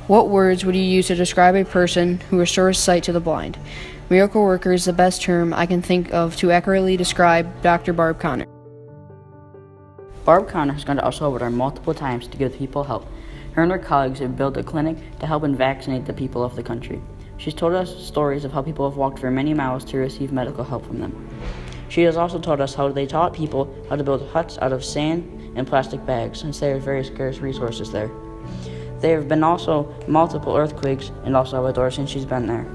What words would you use to describe a person who restores sight to the blind? Miracle worker is the best term I can think of to accurately describe Dr. Barb Connor. Barb Connor has gone to El Salvador multiple times to give people help. Her and her colleagues have built a clinic to help and vaccinate the people of the country. She's told us stories of how people have walked for many miles to receive medical help from them. She has also told us how they taught people how to build huts out of sand and plastic bags, since there are very scarce resources there. There have been also multiple earthquakes in El Salvador since she's been there.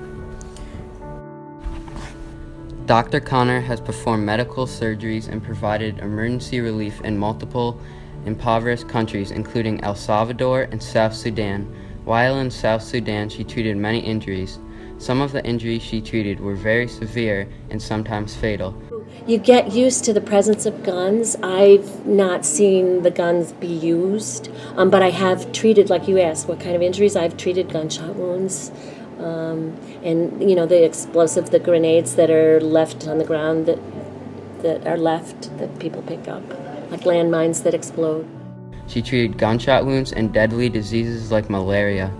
Dr. Connor has performed medical surgeries and provided emergency relief in multiple impoverished countries, including El Salvador and South Sudan. While in South Sudan, she treated many injuries. Some of the injuries she treated were very severe and sometimes fatal. You get used to the presence of guns. I've not seen the guns be used, but I have treated, like you asked, what kind of injuries? I've treated gunshot wounds. And the explosive, the grenades that are left on the ground that people pick up, like landmines that explode. She treated gunshot wounds and deadly diseases like malaria.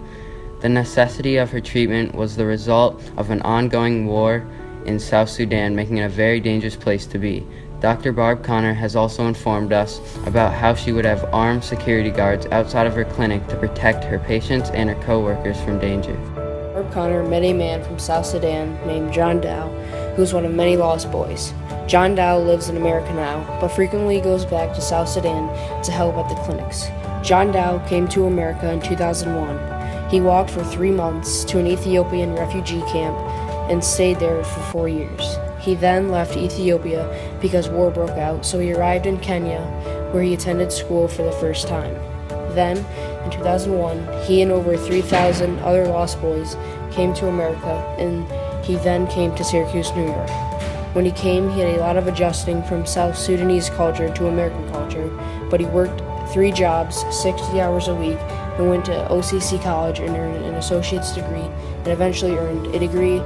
The necessity of her treatment was the result of an ongoing war in South Sudan, making it a very dangerous place to be. Dr. Barb Connor has also informed us about how she would have armed security guards outside of her clinic to protect her patients and her co-workers from danger. Barb Connor met a man from South Sudan named John Dow, who is one of many lost boys. John Dow lives in America now, but frequently goes back to South Sudan to help at the clinics. John Dow came to America in 2001. He walked for 3 months to an Ethiopian refugee camp and stayed there for 4 years. He then left Ethiopia because war broke out, so he arrived in Kenya, where he attended school for the first time. Then, in 2001, he and over 3,000 other lost boys came to America, and he then came to Syracuse, New York. When he came, he had a lot of adjusting from South Sudanese culture to American culture, but he worked 3 jobs, 60 hours a week, and went to OCC College and earned an associate's degree, and eventually earned a degree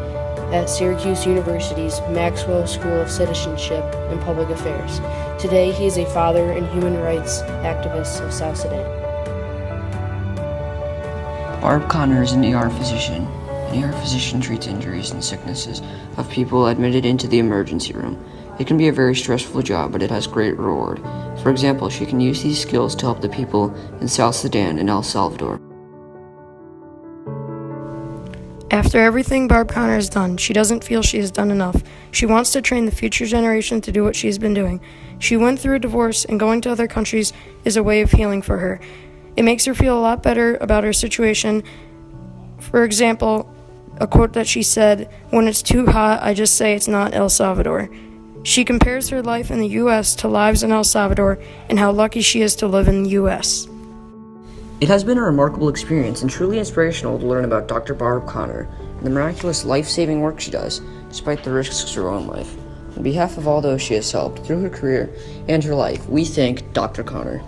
at Syracuse University's Maxwell School of Citizenship and Public Affairs. Today, he is a father and human rights activist of South Sudan. Barb Connor is an ER physician. An ER physician treats injuries and sicknesses of people admitted into the emergency room. It can be a very stressful job, but it has great reward. For example, she can use these skills to help the people in South Sudan and El Salvador. After everything Barb Connor has done, she doesn't feel she has done enough. She wants to train the future generation to do what she's been doing. She went through a divorce, and going to other countries is a way of healing for her. It makes her feel a lot better about her situation. For example, a quote that she said, "When it's too hot, I just say it's not El Salvador." She compares her life in the U.S. to lives in El Salvador and how lucky she is to live in the U.S. It has been a remarkable experience and truly inspirational to learn about Dr. Barb Connor and the miraculous life-saving work she does, despite the risks to her own life. On behalf of all those she has helped through her career and her life, we thank Dr. Connor.